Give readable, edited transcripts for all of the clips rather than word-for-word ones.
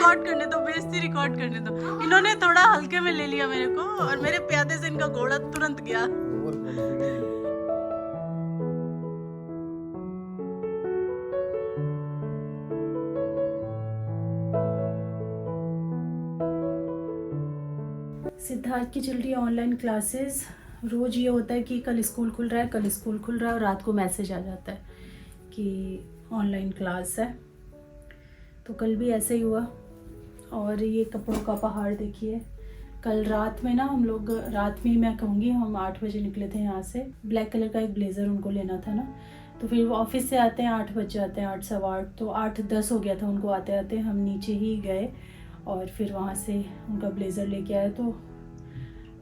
Record करने दो, बेइज्जती रिकॉर्ड करने दो। इन्होंने थोड़ा हल्के में ले लिया मेरे को और मेरे प्यादे से इनका घोड़ा तुरंत गया। Over confident. सिद्धार्थ की चल रही है ऑनलाइन क्लासेस। रोज़ ये होता है कि कल स्कूल खुल रहा है, कल स्कूल खुल रहा है, और रात को मैसेज आ जाता है कि ऑनलाइन क्लास है। तो कल भी ऐसे ही हुआ। और ये कपड़ों का पहाड़ देखिए। कल रात में ना हम लोग, रात में ही मैं कहूँगी, हम 8 बजे निकले थे यहाँ से। ब्लैक कलर का एक ब्लेज़र उनको लेना था ना, तो फिर वो ऑफिस से आते हैं 8 बज जाते हैं, 8 सवा 8, तो 8:10 हो गया था उनको आते आते। हम नीचे ही गए और फिर वहाँ से उनका ब्लेज़र लेके आए, तो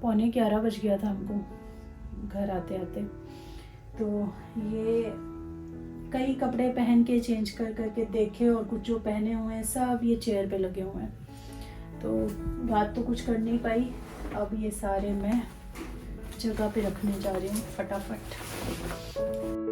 11:15 बज गया था हमको घर आते आते। तो ये कई कपड़े पहन के चेंज कर करके देखे, और कुछ जो पहने हुए हैं सब ये चेयर पे लगे हुए हैं। तो रात तो कुछ कर नहीं पाई। अब ये सारे मैं जगह पे रखने जा रही हूँ फटाफट।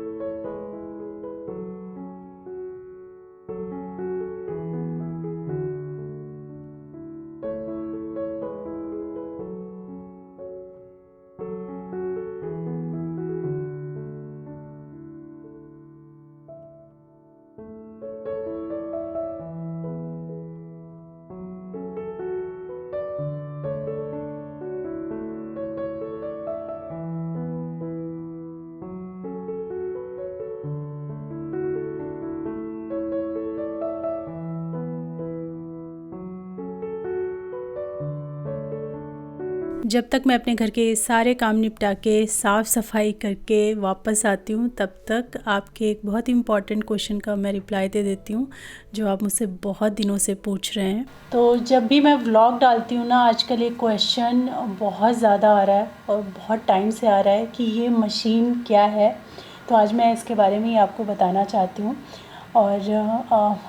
जब तक मैं अपने घर के सारे काम निपटा के साफ़ सफाई करके वापस आती हूँ, तब तक आपके एक बहुत इम्पॉर्टेंट क्वेश्चन का मैं रिप्लाई दे देती हूँ, जो आप मुझसे बहुत दिनों से पूछ रहे हैं। तो जब भी मैं व्लॉग डालती हूँ ना, आजकल एक क्वेश्चन बहुत ज़्यादा आ रहा है और बहुत टाइम से आ रहा है कि ये मशीन क्या है। तो आज मैं इसके बारे में ही आपको बताना चाहती हूँ। और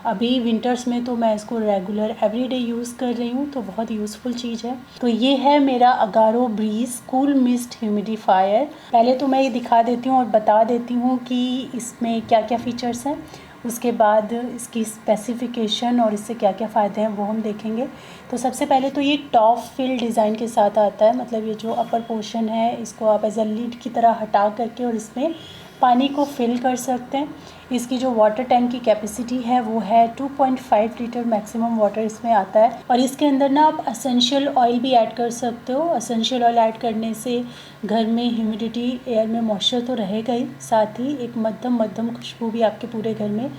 अभी विंटर्स में तो मैं इसको रेगुलर एवरीडे यूज़ कर रही हूँ, तो बहुत यूज़फुल चीज़ है। तो ये है मेरा Agaro breeze cool mist humidifier. पहले तो मैं ये दिखा देती हूँ और बता देती हूँ कि इसमें क्या क्या फ़ीचर्स हैं, उसके बाद इसकी स्पेसिफ़िकेशन और इससे क्या क्या फ़ायदे हैं वो हम देखेंगे। तो सबसे पहले तो ये टॉप फिल डिज़ाइन के साथ आता है, मतलब ये जो अपर पोर्शन है इसको आप एज अ लिड की तरह हटा करके और इसमें पानी को फिल कर सकते हैं। इसकी जो वाटर टैंक की कैपेसिटी है वो है 2.5 लीटर मैक्सिमम वाटर इसमें आता है। और इसके अंदर ना आप असेंशियल ऑयल भी ऐड कर सकते हो। असेंशियल ऑयल ऐड करने से घर में ह्यूमिडिटी, एयर में मॉइस्चर तो रहेगा ही, साथ ही एक मध्यम मध्यम खुशबू भी आपके पूरे घर में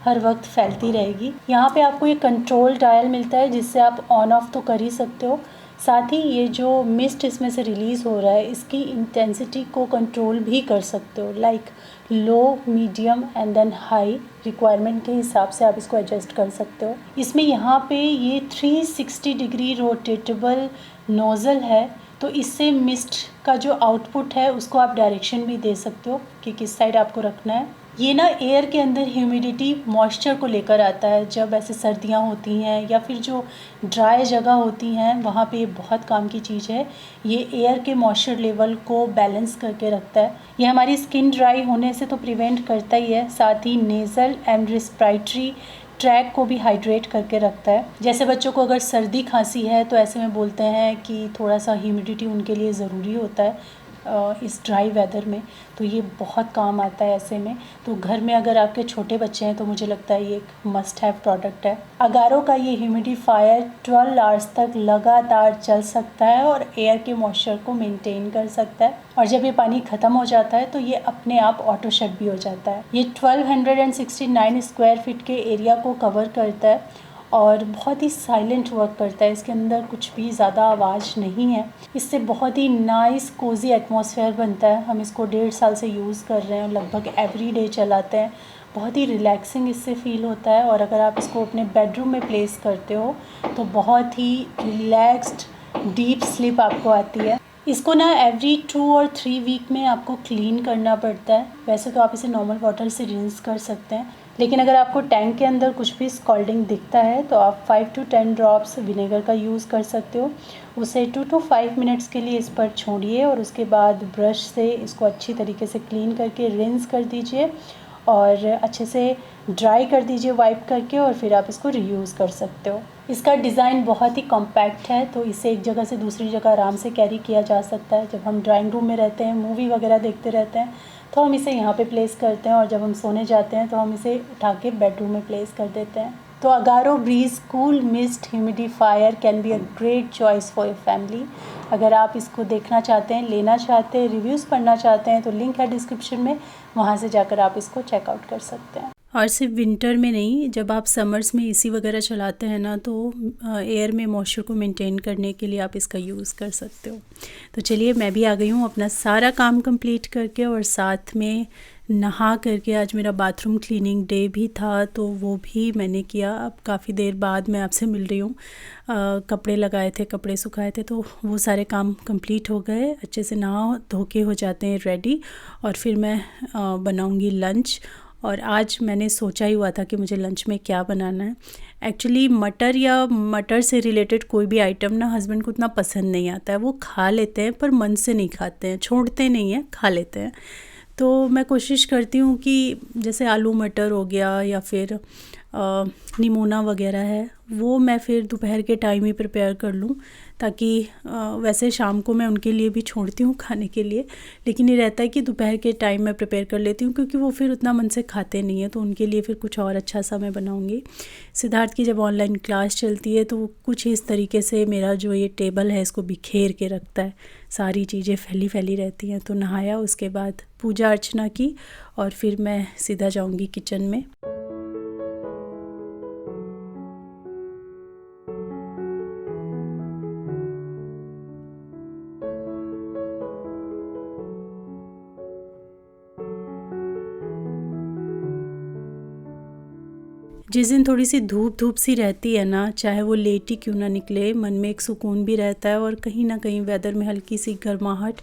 हर वक्त फैलती रहेगी। यहाँ पे आपको ये कंट्रोल डायल मिलता है जिससे आप ऑन ऑफ तो कर ही सकते हो। साथ ही ये जो मिस्ट इसमें से रिलीज़ हो रहा है इसकी इंटेंसिटी को कंट्रोल भी कर सकते हो, like low, medium and then high requirement के हिसाब से आप इसको एडजस्ट कर सकते हो। इसमें यहाँ पे ये 360 डिग्री रोटेटेबल नोज़ल है, तो इससे मिस्ट का जो आउटपुट है उसको आप डायरेक्शन भी दे सकते हो कि किस साइड आपको रखना है। ये ना एयर के अंदर ह्यूमिडिटी, मॉइस्चर को लेकर आता है। जब ऐसे सर्दियाँ होती हैं या फिर जो ड्राई जगह होती हैं वहाँ पे ये बहुत काम की चीज़ है। ये एयर के मॉइस्चर लेवल को बैलेंस करके रखता है। ये हमारी स्किन ड्राई होने से तो प्रिवेंट करता ही है, साथ ही नेज़ल एंड रेस्पिरेटरी ट्रैक को भी हाइड्रेट करके रखता है। जैसे बच्चों को अगर सर्दी खांसी है तो ऐसे में बोलते हैं कि थोड़ा सा ह्यूमिडिटी उनके लिए ज़रूरी होता है इस ड्राई वेदर में, तो ये बहुत काम आता है ऐसे में। तो घर में अगर आपके छोटे बच्चे हैं तो मुझे लगता है ये एक मस्ट हैव प्रोडक्ट है। अगारो का ये ह्यूमिडिफायर 12 आवर्स तक लगातार चल सकता है और एयर के मॉइस्चर को मेंटेन कर सकता है। और जब ये पानी ख़त्म हो जाता है तो ये अपने आप ऑटो शट भी हो जाता है। ये 1269 स्क्वायर फीट के एरिया को कवर करता है और बहुत ही साइलेंट वर्क करता है। इसके अंदर कुछ भी ज़्यादा आवाज़ नहीं है। इससे बहुत ही नाइस कोज़ी एटमॉस्फेयर बनता है। हम इसको 1.5 साल से यूज़ कर रहे हैं, लगभग एवरीडे चलाते हैं। बहुत ही रिलैक्सिंग इससे फ़ील होता है। और अगर आप इसको अपने बेडरूम में प्लेस करते हो तो बहुत ही रिलैक्स्ड डीप स्लीप आपको आती है। इसको ना एवरी 2 और 3 वीक में आपको क्लीन करना पड़ता है। वैसे तो आप इसे नॉर्मल वाटर से रिंस कर सकते हैं, लेकिन अगर आपको टैंक के अंदर कुछ भी स्कॉल्डिंग दिखता है तो आप 5 to 10 ड्रॉप्स विनेगर का यूज़ कर सकते हो। उसे 2 to 5 मिनट्स के लिए इस पर छोड़िए और उसके बाद ब्रश से इसको अच्छी तरीके से क्लीन करके रिंस कर दीजिए। और अच्छे से ड्राई कर दीजिए वाइप करके, और फिर आप इसको रीयूज़ कर सकते हो। इसका डिज़ाइन बहुत ही कॉम्पैक्ट है, तो इसे एक जगह से दूसरी जगह आराम से कैरी किया जा सकता है। जब हम ड्राइंग रूम में रहते हैं, मूवी वगैरह देखते रहते हैं, तो हम इसे यहाँ पे प्लेस करते हैं, और जब हम सोने जाते हैं तो हम इसे उठा के बेडरूम में प्लेस कर देते हैं। तो Agaro breeze cool mist humidifier can be a great choice for your family. अगर आप इसको देखना चाहते हैं, लेना चाहते हैं, रिव्यूज़ पढ़ना चाहते हैं, तो लिंक है डिस्क्रिप्शन में, वहाँ से जाकर आप इसको चेकआउट कर सकते हैं। और सिर्फ विंटर में नहीं, जब आप समर्स में एसी वगैरह चलाते हैं ना, तो एयर में मॉइस्चर को मेंटेन करने के लिए आप इसका यूज़ कर सकते हो। तो चलिए, मैं भी आ गई हूँ अपना सारा काम कंप्लीट करके, और साथ में नहा करके। आज मेरा बाथरूम क्लीनिंग डे भी था, तो वो भी मैंने किया। अब काफ़ी देर बाद मैं आपसे मिल रही हूँ। कपड़े लगाए थे, कपड़े सुखाए थे, तो वो सारे काम कंप्लीट हो गए। अच्छे से नहा धो के हो जाते हैं रेडी, और फिर मैं बनाऊँगी लंच। और आज मैंने सोचा ही हुआ था कि मुझे लंच में क्या बनाना है। एक्चुअली मटर या मटर से रिलेटेड कोई भी आइटम ना हस्बैंड को उतना पसंद नहीं आता है। वो खा लेते हैं पर मन से नहीं खाते हैं, छोड़ते नहीं हैं, खा लेते हैं। तो मैं कोशिश करती हूँ कि जैसे आलू मटर हो गया, या फिर निमोना वगैरह है, वो मैं फिर दोपहर के टाइम ही प्रिपेयर कर लूँ, ताकि वैसे शाम को मैं उनके लिए भी छोड़ती हूँ खाने के लिए, लेकिन ये रहता है कि दोपहर के टाइम मैं प्रिपेयर कर लेती हूँ, क्योंकि वो फिर उतना मन से खाते नहीं हैं। तो उनके लिए फिर कुछ और अच्छा सा मैं बनाऊँगी। सिद्धार्थ की जब ऑनलाइन क्लास चलती है, तो वो कुछ इस तरीके से मेरा जो ये टेबल है इसको बिखेर के रखता है, सारी चीज़ें फैली फैली रहती हैं। तो नहाया, उसके बाद पूजा अर्चना की, और फिर मैं सीधा जाऊँगी किचन में। जिस दिन थोड़ी सी धूप सी रहती है ना, चाहे वो लेट ही क्यों ना निकले, मन में एक सुकून भी रहता है, और कहीं ना कहीं वेदर में हल्की सी गर्माहट,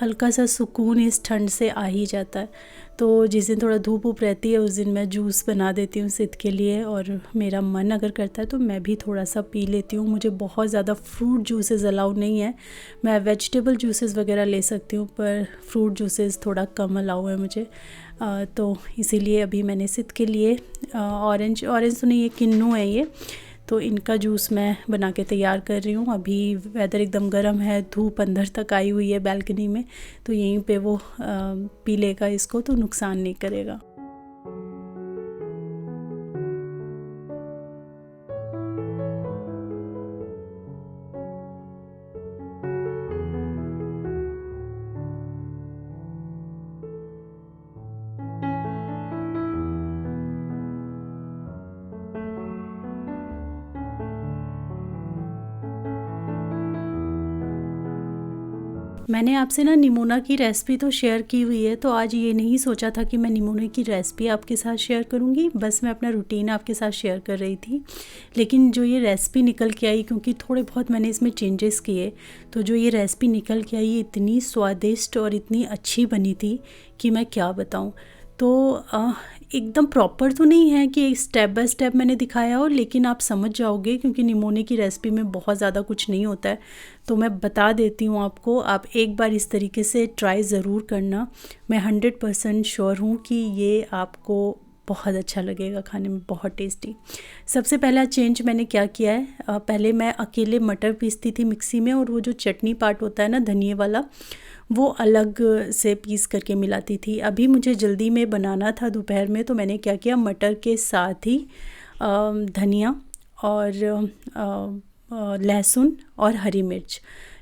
हल्का सा सुकून इस ठंड से आ ही जाता है। तो जिस दिन थोड़ा धूप रहती है, उस दिन मैं जूस बना देती हूँ सिद्ध के लिए, और मेरा मन अगर करता है तो मैं भी थोड़ा सा पी लेती हूँ। मुझे बहुत ज़्यादा फ्रूट जूसेस अलाउ नहीं है। मैं वेजिटेबल जूसेस वगैरह ले सकती हूँ, पर फ्रूट जूसेस थोड़ा कम अलाउ है मुझे। तो इसीलिए अभी मैंने सिद्ध के लिए ऑरेंज तो नहीं, ये किन्नू है ये, तो इनका जूस मैं बना के तैयार कर रही हूँ। अभी वेदर एकदम गर्म है, धूप अंदर तक आई हुई है बैल्कनी में, तो यहीं पे वो पी लेगा इसको, तो नुकसान नहीं करेगा। मैंने आपसे ना निमोना की रेसिपी तो शेयर की हुई है, तो आज ये नहीं सोचा था कि मैं निमोना की रेसिपी आपके साथ शेयर करूँगी, बस मैं अपना रूटीन आपके साथ शेयर कर रही थी। लेकिन जो ये रेसिपी निकल के आई, क्योंकि थोड़े बहुत मैंने इसमें चेंजेस किए, तो जो ये रेसिपी निकल के आई, इतनी स्वादिष्ट और इतनी अच्छी बनी थी कि मैं क्या बताऊँ। तो एकदम प्रॉपर तो नहीं है कि स्टेप बाय स्टेप मैंने दिखाया हो, लेकिन आप समझ जाओगे, क्योंकि निमोने की रेसिपी में बहुत ज़्यादा कुछ नहीं होता है। तो मैं बता देती हूँ आपको, आप एक बार इस तरीके से ट्राई ज़रूर करना। मैं 100% श्योर हूँ कि ये आपको बहुत अच्छा लगेगा, खाने में बहुत टेस्टी। सबसे पहला चेंज मैंने क्या किया है, पहले मैं अकेले मटर पीसती थी मिक्सी में, और वो जो चटनी पार्ट होता है ना धनिए वाला, वो अलग से पीस करके मिलाती थी। अभी मुझे जल्दी में बनाना था दोपहर में, तो मैंने क्या किया, मटर के साथ ही धनिया और लहसुन और हरी मिर्च,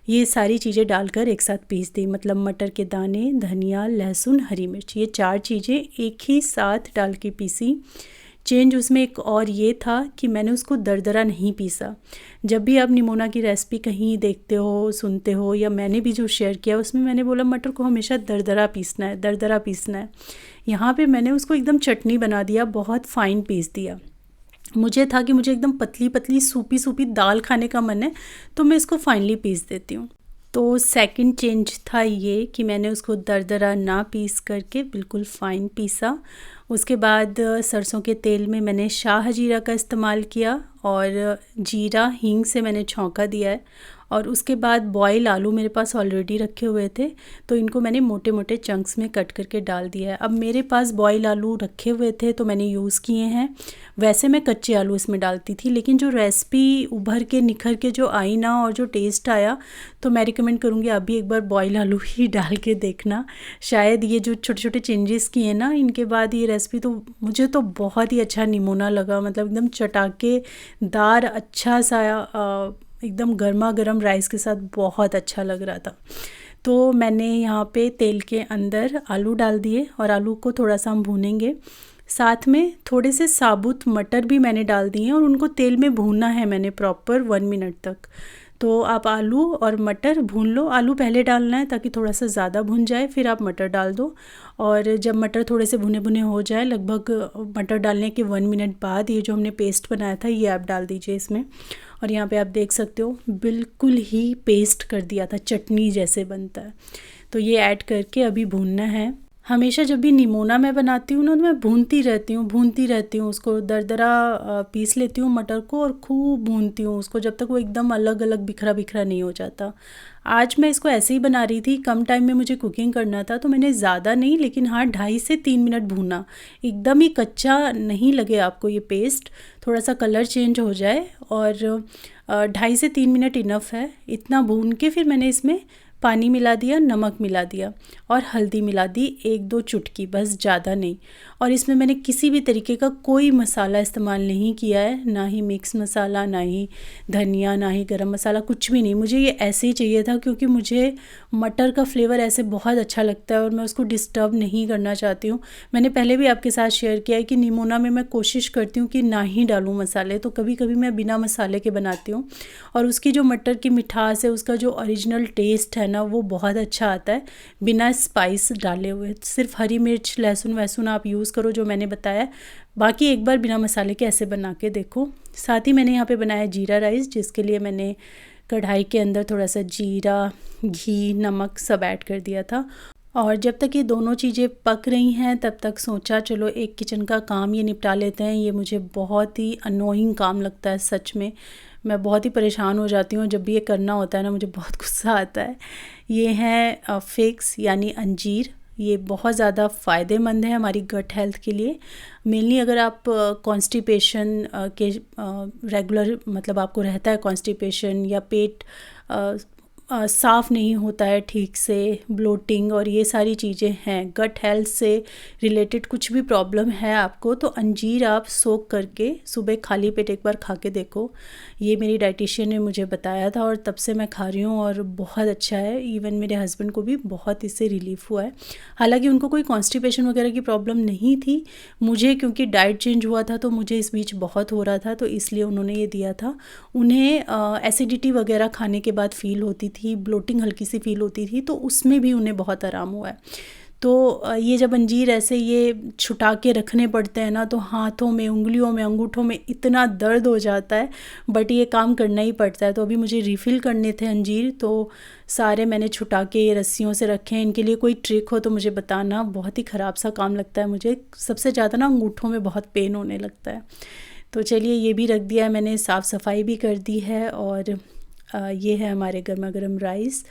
ये सारी चीज़ें डालकर एक साथ पीस दी। मतलब मटर के दाने, धनिया, लहसुन, हरी मिर्च, ये 4 चीज़ें एक ही साथ डाल के पीसी। चेंज उसमें एक और ये था कि मैंने उसको दरदरा नहीं पीसा। जब भी आप निमोना की रेसिपी कहीं देखते हो, सुनते हो, या मैंने भी जो शेयर किया उसमें मैंने बोला मटर को हमेशा दरदरा पीसना है, दरदरा पीसना है। यहाँ पे मैंने उसको एकदम चटनी बना दिया, बहुत फ़ाइन पीस दिया। मुझे था कि मुझे एकदम पतली पतली सूपी दाल खाने का मन है, तो मैं इसको फाइनली पीस देती हूँ। तो सेकंड चेंज था ये कि मैंने उसको दरदरा ना पीस करके बिल्कुल फ़ाइन पीसा। उसके बाद सरसों के तेल में मैंने शाह जीरा का इस्तेमाल किया और जीरा हींग से मैंने छौंका दिया है। और उसके बाद बॉयल आलू मेरे पास ऑलरेडी रखे हुए थे, तो इनको मैंने मोटे मोटे चंक्स में कट करके डाल दिया है। अब मेरे पास बॉयल आलू रखे हुए थे तो मैंने यूज़ किए हैं। वैसे मैं कच्चे आलू इसमें डालती थी, लेकिन जो रेसिपी उभर के निखर के जो आई ना और जो टेस्ट आया, तो मैं रिकमेंड करूँगी आप भी एक बार बॉयल आलू ही डाल के देखना। शायद ये जो छोटे छोटे चेंजेस किए ना, इनके बाद ये रेसिपी तो मुझे तो बहुत ही अच्छा नमूना लगा। मतलब एकदम चटाकेदार अच्छा सा एकदम गर्मा गर्म राइस के साथ बहुत अच्छा लग रहा था। तो मैंने यहाँ पे तेल के अंदर आलू डाल दिए और आलू को थोड़ा सा हम भूनेंगे। साथ में थोड़े से साबुत मटर भी मैंने डाल दिए हैं और उनको तेल में भूनना है मैंने प्रॉपर 1 मिनट तक। तो आप आलू और मटर भून लो। आलू पहले डालना है ताकि थोड़ा सा ज़्यादा भुन जाए, फिर आप मटर डाल दो। और जब मटर थोड़े से भुने भुने हो जाए, लगभग मटर डालने के 1 मिनट बाद ये जो हमने पेस्ट बनाया था ये आप डाल दीजिए इसमें। और यहाँ पे आप देख सकते हो बिल्कुल ही पेस्ट कर दिया था, चटनी जैसे बनता है। तो ये ऐड करके अभी भूनना है। हमेशा जब भी निमोना मैं बनाती हूँ ना, तो मैं भूनती रहती हूँ उसको, दरदरा पीस लेती हूँ मटर को और खूब भूनती हूँ उसको जब तक वो एकदम अलग अलग बिखरा बिखरा नहीं हो जाता। आज मैं इसको ऐसे ही बना रही थी, कम टाइम में मुझे कुकिंग करना था, तो मैंने ज़्यादा नहीं लेकिन हाँ 2.5 से 3 मिनट भूना। एकदम ही कच्चा नहीं लगे आपको ये पेस्ट, थोड़ा सा कलर चेंज हो जाए और 2.5 से 3 मिनट इनफ है। इतना भून के फिर मैंने इसमें पानी मिला दिया, नमक मिला दिया और हल्दी मिला दी 1-2 चुटकी, बस ज़्यादा नहीं। और इसमें मैंने किसी भी तरीके का कोई मसाला इस्तेमाल नहीं किया है, ना ही मिक्स मसाला, ना ही धनिया, ना ही गरम मसाला, कुछ भी नहीं। मुझे ये ऐसे ही चाहिए था क्योंकि मुझे मटर का फ्लेवर ऐसे बहुत अच्छा लगता है और मैं उसको डिस्टर्ब नहीं करना चाहती हूँ। मैंने पहले भी आपके साथ शेयर किया है कि निमोना में मैं कोशिश करती हूँ कि ना ही डालूँ मसाले, तो कभी कभी मैं बिना मसाले के बनाती हूँ और उसकी जो मटर की मिठास है, उसका जो ओरिजिनल टेस्ट है ना, वो बहुत अच्छा आता है बिना स्पाइस डाले हुए। सिर्फ हरी मिर्च, लहसुन वहसुन आप यूज़ करो जो मैंने बताया। बाकी एक बार बिना मसाले के ऐसे बना के देखो। साथ ही मैंने यहाँ पे बनाया जीरा राइस, जिसके लिए मैंने कढ़ाई के अंदर थोड़ा सा जीरा, घी, नमक सब ऐड कर दिया था। और जब तक ये दोनों चीज़ें पक रही हैं तब तक सोचा चलो एक किचन का काम ये निपटा लेते हैं। ये मुझे बहुत ही अनोइंग काम लगता है, सच में मैं बहुत ही परेशान हो जाती हूँ जब भी ये करना होता है ना, मुझे बहुत गुस्सा आता है। ये हैं फिग्स यानी अंजीर। ये बहुत ज़्यादा फ़ायदेमंद है हमारी गट हेल्थ के लिए। मेनली अगर आप कॉन्स्टिपेशन के रेगुलर, मतलब आपको रहता है कॉन्स्टिपेशन या पेट साफ़ नहीं होता है ठीक से, ब्लोटिंग और ये सारी चीज़ें हैं, गट हेल्थ से रिलेटेड कुछ भी प्रॉब्लम है आपको, तो अंजीर आप सोक करके सुबह खाली पेट एक बार खा के देखो। ये मेरी डाइटिशियन ने मुझे बताया था और तब से मैं खा रही हूँ और बहुत अच्छा है। इवन मेरे हस्बैंड को भी बहुत इससे रिलीफ़ हुआ है। हालांकि उनको कोई कॉन्स्टिपेशन वगैरह की प्रॉब्लम नहीं थी, मुझे क्योंकि डाइट चेंज हुआ था तो मुझे इस बीच बहुत हो रहा था, तो इसलिए उन्होंने ये दिया था। उन्हें एसिडिटी वगैरह खाने के बाद फ़ील होती थी, ब्लोटिंग हल्की सी फ़ील होती थी, तो उसमें भी उन्हें बहुत आराम हुआ है। तो ये जब अंजीर ऐसे ये छुटा के रखने पड़ते हैं ना, तो हाथों में, उंगलियों में, अंगूठों में इतना दर्द हो जाता है, बट ये काम करना ही पड़ता है। तो अभी मुझे रिफ़िल करने थे अंजीर, तो सारे मैंने छुटा के रस्सियों से रखे हैं। इनके लिए कोई ट्रिक हो तो मुझे बताना, बहुत ही ख़राब सा काम लगता है मुझे। सबसे ज़्यादा ना अंगूठों में बहुत पेन होने लगता है। तो चलिए ये भी रख दिया है मैंने, साफ़ सफाई भी कर दी है। और ये है हमारे गर्मा गर्म राइस,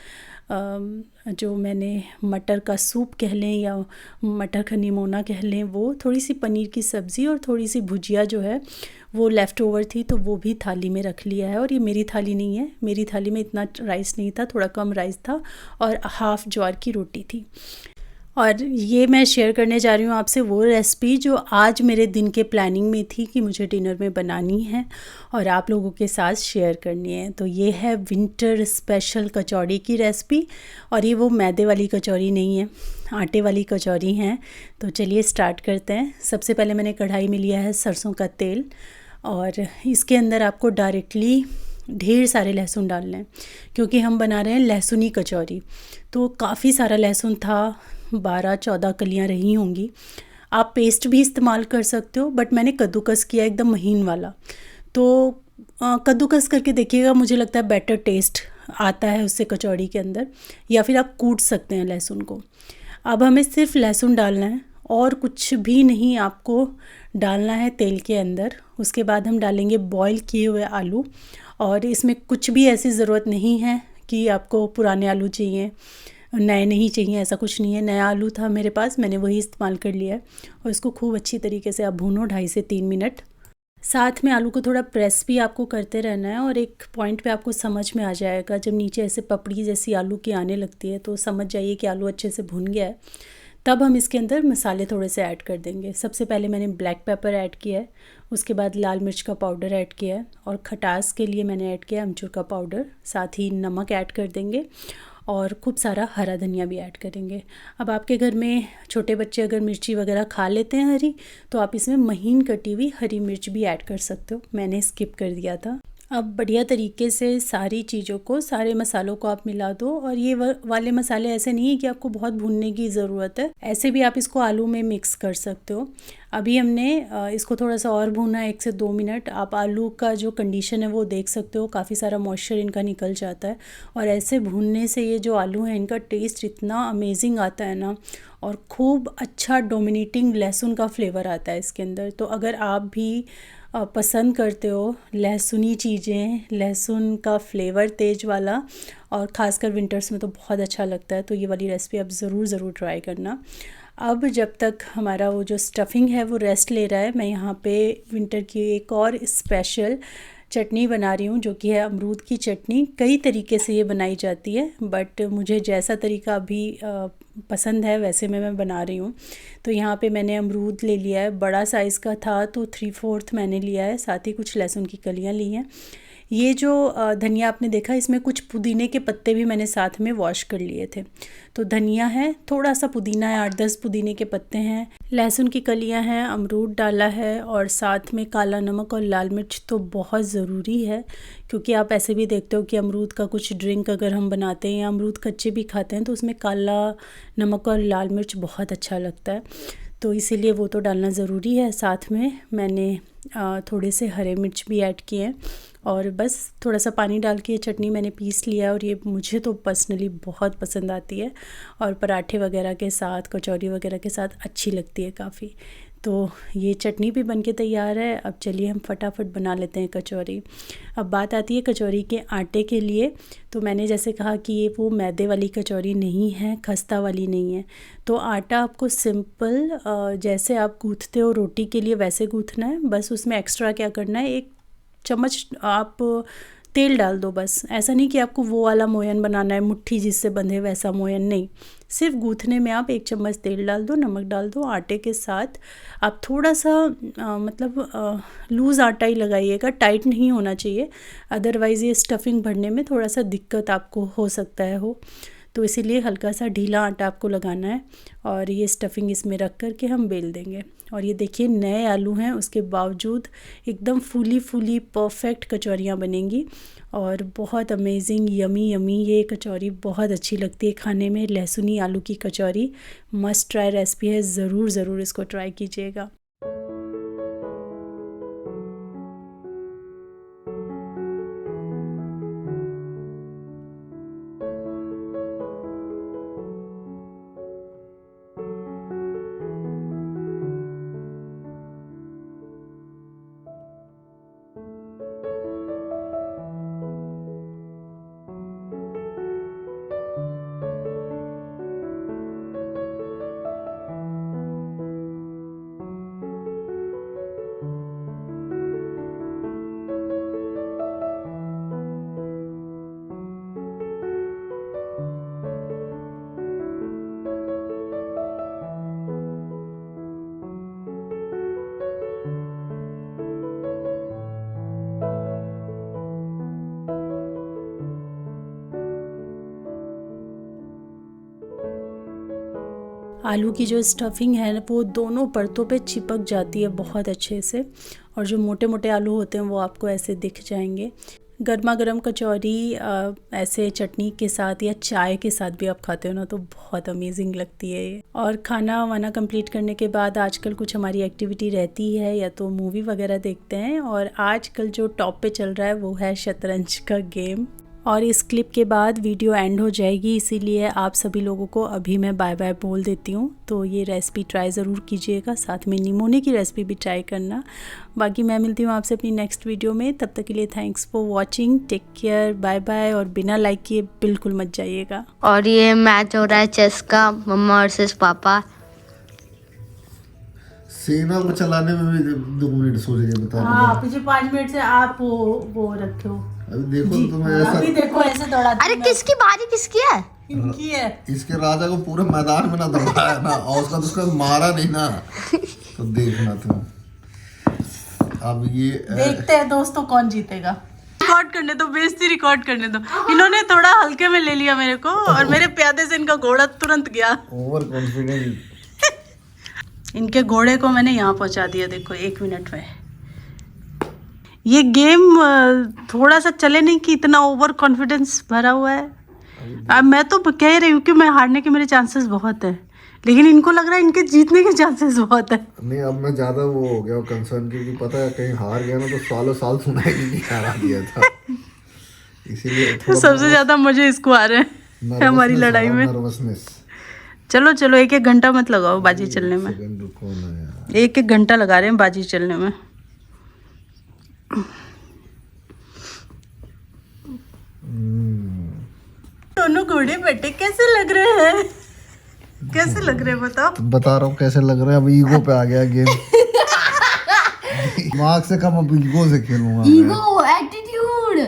जो मैंने मटर का सूप कह लें या मटर का निमोना कह लें, वो थोड़ी सी पनीर की सब्ज़ी और थोड़ी सी भुजिया जो है वो लेफ़्ट ओवर थी, तो वो भी थाली में रख लिया है। और ये मेरी थाली नहीं है, मेरी थाली में इतना राइस नहीं था, थोड़ा कम राइस था और हाफ़ ज्वार की रोटी थी। और ये मैं शेयर करने जा रही हूँ आपसे वो रेसिपी जो आज मेरे दिन के प्लानिंग में थी कि मुझे डिनर में बनानी है और आप लोगों के साथ शेयर करनी है। तो ये है विंटर स्पेशल कचौड़ी की रेसिपी, और ये वो मैदे वाली कचौड़ी नहीं है, आटे वाली कचौड़ी हैं। तो चलिए स्टार्ट करते हैं। सबसे पहले मैंने कढ़ाई में लिया है सरसों का तेल और इसके अंदर आपको डायरेक्टली ढेर सारे लहसुन डालने हैं क्योंकि हम बना रहे हैं लहसुनी कचौरी। तो काफ़ी सारा लहसुन था, 12-14 कलियां रही होंगी। आप पेस्ट भी इस्तेमाल कर सकते हो, बट मैंने कद्दूकस किया एकदम महीन वाला। तो कद्दूकस करके देखिएगा, मुझे लगता है बेटर टेस्ट आता है उससे कचौड़ी के अंदर, या फिर आप कूट सकते हैं लहसुन को। अब हमें सिर्फ लहसुन डालना है और कुछ भी नहीं आपको डालना है तेल के अंदर। उसके बाद हम डालेंगे बॉईल किए हुए आलू, और इसमें कुछ भी ऐसी ज़रूरत नहीं है कि आपको पुराने आलू चाहिए, नए नहीं चाहिए, ऐसा कुछ नहीं है। नया आलू था मेरे पास, मैंने वही इस्तेमाल कर लिया है। और इसको खूब अच्छी तरीके से आप भूनो 2.5 से 3 मिनट। साथ में आलू को थोड़ा प्रेस भी आपको करते रहना है, और एक पॉइंट पे आपको समझ में आ जाएगा जब नीचे ऐसे पपड़ी जैसी आलू की आने लगती है तो समझ जाइए कि आलू अच्छे से भुन गया है। तब हम इसके अंदर मसाले थोड़े से ऐड कर देंगे। सबसे पहले मैंने ब्लैक पेपर ऐड किया है, उसके बाद लाल मिर्च का पाउडर ऐड किया है, और खटास के लिए मैंने ऐड किया अमचूर का पाउडर। साथ ही नमक ऐड कर देंगे, और खूब सारा हरा धनिया भी ऐड करेंगे। अब आपके घर में छोटे बच्चे अगर मिर्ची वगैरह खा लेते हैं हरी, तो आप इसमें महीन कटी हुई हरी मिर्च भी ऐड कर सकते हो, मैंने स्किप कर दिया था। अब बढ़िया तरीके से सारी चीज़ों को, सारे मसालों को आप मिला दो। और ये वाले मसाले ऐसे नहीं है कि आपको बहुत भूनने की ज़रूरत है, ऐसे भी आप इसको आलू में मिक्स कर सकते हो। अभी हमने इसको थोड़ा सा और भूना 1 से 2 मिनट। आप आलू का जो कंडीशन है वो देख सकते हो, काफ़ी सारा मॉइस्चर इनका निकल जाता है, और ऐसे भूनने से ये जो आलू हैं इनका टेस्ट इतना अमेजिंग आता है ना, और खूब अच्छा डोमिनेटिंग लहसुन का फ्लेवर आता है इसके अंदर। तो अगर आप भी पसंद करते हो लहसुनी चीज़ें, लहसुन का फ्लेवर तेज़ वाला, और ख़ासकर विंटर्स में तो बहुत अच्छा लगता है, तो ये वाली रेसिपी आप ज़रूर ट्राई करना। अब जब तक हमारा वो जो स्टफ़िंग है वो रेस्ट ले रहा है, मैं यहाँ पे विंटर की एक और स्पेशल चटनी बना रही हूँ, जो कि है अमरूद की चटनी। कई तरीके से ये बनाई जाती है, बट मुझे जैसा तरीका अभी पसंद है वैसे मैं बना रही हूँ। तो यहाँ पे मैंने अमरूद ले लिया है, बड़ा साइज़ का था तो 3/4 मैंने लिया है, साथ ही कुछ लहसुन की कलियाँ ली हैं। ये जो धनिया आपने देखा, इसमें कुछ पुदीने के पत्ते भी मैंने साथ में वॉश कर लिए थे। तो धनिया है, थोड़ा सा पुदीना है, 8-10 पुदीने के पत्ते हैं, लहसुन की कलियां हैं, अमरूद डाला है, और साथ में काला नमक और लाल मिर्च तो बहुत ज़रूरी है, क्योंकि आप ऐसे भी देखते हो कि अमरूद का कुछ ड्रिंक अगर हम बनाते हैं या अमरूद कच्चे भी खाते हैं तो उसमें काला नमक और लाल मिर्च बहुत अच्छा लगता है, तो इसीलिए वो तो डालना ज़रूरी है। साथ में मैंने थोड़े से हरे मिर्च भी ऐड किए हैं, और बस थोड़ा सा पानी डाल के ये चटनी मैंने पीस लिया है। और ये मुझे तो पर्सनली बहुत पसंद आती है, और पराठे वगैरह के साथ, कचौरी वगैरह के साथ अच्छी लगती है काफ़ी। तो ये चटनी भी बनके तैयार है। अब चलिए हम फटाफट बना लेते हैं कचौरी। अब बात आती है कचौरी के आटे के लिए। तो मैंने जैसे कहा कि ये वो मैदे वाली कचौरी नहीं है, खस्ता वाली नहीं है। तो आटा आपको सिंपल जैसे आप गूँथते हो रोटी के लिए वैसे गूँथना है। बस उसमें एक्स्ट्रा क्या करना है, 1 चम्मच आप तेल डाल दो। बस ऐसा नहीं कि आपको वो वाला मोयन बनाना है मुट्ठी जिससे बंधे, वैसा मोयन नहीं। सिर्फ गूँथने में आप 1 चम्मच तेल डाल दो, नमक डाल दो। आटे के साथ आप थोड़ा सा लूज़ आटा ही लगाइएगा, टाइट नहीं होना चाहिए, अदरवाइज़ ये स्टफ़िंग भरने में थोड़ा सा दिक्कत आपको हो सकता है तो इसीलिए हल्का सा ढीला आटा आपको लगाना है, और ये स्टफ़िंग इसमें रख कर के हम बेल देंगे। और ये देखिए नए आलू हैं, उसके बावजूद एकदम फूली परफेक्ट कचौरियाँ बनेंगी, और बहुत अमेजिंग यमी ये कचौरी बहुत अच्छी लगती है खाने में। लहसुनी आलू की कचौरी मस्ट ट्राई रेसिपी है, ज़रूर इसको ट्राई कीजिएगा। आलू की जो स्टफ़िंग है वो दोनों परतों पे चिपक जाती है बहुत अच्छे से, और जो मोटे मोटे आलू होते हैं वो आपको ऐसे दिख जाएंगे। गर्मा गर्म कचौरी ऐसे चटनी के साथ या चाय के साथ भी आप खाते हो ना तो बहुत अमेजिंग लगती है ये। और खाना वाना कंप्लीट करने के बाद आजकल कुछ हमारी एक्टिविटी रहती है, या तो मूवी वगैरह देखते हैं, और आजकल जो टॉप पे चल रहा है वो है शतरंज का गेम। और इस क्लिप के बाद वीडियो एंड हो जाएगी, इसीलिए आप सभी लोगों को अभी मैं बाय बाय बोल देती हूँ। तो ये रेसिपी ट्राई ज़रूर कीजिएगा, साथ में निमोनी की रेसिपी भी ट्राई करना। बाकी मैं मिलती हूँ आपसे अपनी नेक्स्ट वीडियो में, तब तक के लिए thanks for watching, take care, bye bye. और बिना लाइक किए बिल्कुल मत जाइएगा। और ये मैच हो रहा है चेस का, मम्मा वर्सेस पापा। सेना को चलाने में भी 2 मिनट सोच के बता। हाँ, पिछले 5 मिनट से आप वो रखे हो। अभी देखो तो मैं ऐसा, अभी देखो ऐसे दौड़ा। अरे किसकी बारी किसकी है? इनकी है। इसके राजा को पूरे मैदान में ना दौड़ाया ना, और उसका मारा नहीं ना, तो देखना तुम। अब ये देखते हैं दोस्तों कौन जीतेगा। रिकॉर्ड करने दो, बेइज्जती रिकॉर्ड करने दो। इन्होंने थोड़ा हल्के में ले लिया मेरे को, और मेरे प्यादे से इनका घोड़ा तुरंत गया। Over confident. इनके घोड़े को मैंने यहाँ पहुँचा दिया, देखो 1 मिनट में। ये गेम थोड़ा सा चले नहीं कि इतना ओवर कॉन्फिडेंस भरा हुआ है। अब मैं तो कह रही हूँ कि मैं हारने के मेरे चांसेस बहुत है, लेकिन इनको लग रहा है इनके जीतने के चांसेस बहुत है। नहीं, अब मैं ज्यादा वो हो गया कंसर्न, क्योंकि पता है कहीं हार गया ना तो सालों साल सुनाई नहीं हरा दिया था, इसीलिए सबसे ज्यादा मजे इसको आ रहे हैं हमारी लड़ाई में। नर्वसनेस। चलो चलो, 1-1 घंटा मत लगाओ बाजी चलने में। सेकंड रुको ना यार। 1-1 घंटा लगा रहे हैं बाजी चलने में। दोनों घोड़े बेटे कैसे लग रहे हैं? कैसे लग रहे हैं बताओ? तो बता रहा हूँ कैसे लग रहा है। अब ईगो पे आ गया गेम। दिमाग से कम अब ईगो से खेलूंगा। Ego, attitude,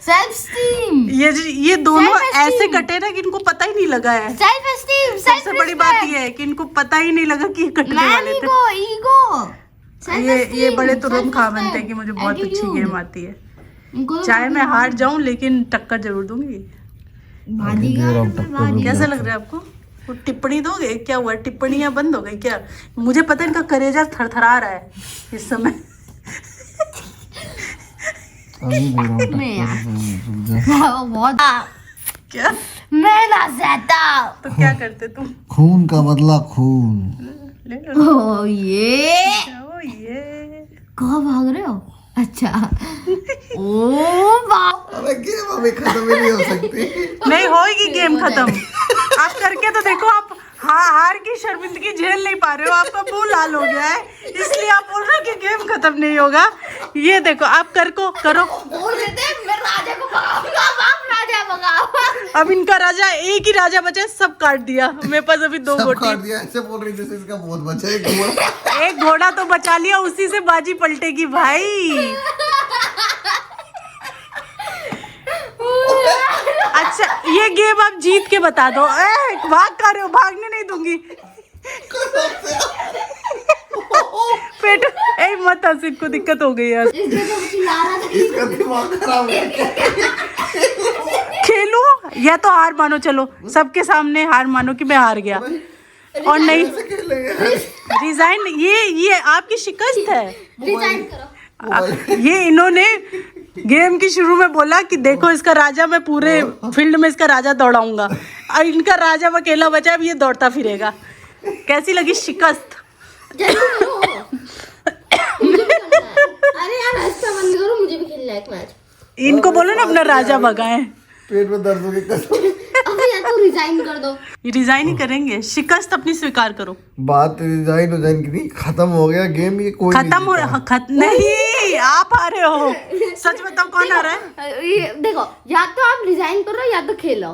self esteem. ये दोनों ऐसे कटे ना कि इनको पता ही नहीं लगा है। सेल्फ स्टीम, सबसे बड़ी बात ये है कि इनको पता ही नहीं लगा कि ये कटने वाले थे। ईगो, ये बड़े तुरंत खा बनते हैं कि मुझे बहुत अच्छी गेम आती है। चाहे मैं हार जाऊं लेकिन टक्कर जरूर दूंगी। कैसा लग रहा है आपको? वो टिप्पणी दोगे? क्या हुआ, टिप्पणियां बंद हो गई क्या? मुझे पता है इनका कलेजा थरथरा रहा है इस समय। बहुत क्या मैं ना सहता। तो क्या करते तुम? खून का बदला खून। ले लो। ओ ये कहाँ भाग रहे हो? अच्छा। ओ बाप। अरे गेम अभी खत्म ही नहीं हो सकती। नहीं होगी गेम खत्म। आप करके तो देखो, आप हार की शर्मिंदगी झेल नहीं पा रहे हो, आपका मुंह लाल हो गया है, इसलिए आप बोल रहे हो कि गेम खत्म नहीं होगा। ये देखो, आप करो। बोल देते मैं राजा को भगाऊंगा, बाप राजा भगाओ। अब इनका राजा, एक ही राजा बचा, सब काट दिया। मेरे पास अभी 2 सब गोटी। काट दिया। ऐसे बोल रही जैसे इसका बहुत बचा है। एक घोड़ा। एक घोड़ा तो बचा लिया, उसी से बाजी पलटेगी भाई। अच्छा, ये गेम आप जीत के बता दो। भाग कर रहे हो? भागने नहीं दूंगी। पेट मत हंस, इनको दिक्कत हो गई यार। इसका दिमाग खराब है। खेलूं या तो हार मानो, चलो सबके सामने हार मानो कि मैं हार गया। और नहीं रिजाइन, ये आपकी शिकस्त है। रिजाइन करो। ये इन्होंने गेम की शुरू में बोला कि देखो इसका राजा, मैं पूरे फील्ड में इसका राजा दौड़ाऊंगा, और इनका राजा अकेला बचा, अब ये दौड़ता फिरेगा। कैसी लगी शिकस्त? अरे यार ऐसा बंद करो, मुझे भी खेलना है एक मैच। इनको बोलो ना अपना राजा भगाएं। पेट में दर्द हो गया। अबे यार तू रिजाइन कर दो। रिजाइन ही करेंगे, शिकस्त अपनी स्वीकार करो। बात रिजाइन हो जाए की नहीं, खत्म हो गया गेम। ये कोई खत्म हो नहीं, आप आ रहे हो। सच बताओ कौन आ रहा है? ये देखो, या तो आप रिजाइन करो या तो खेलो।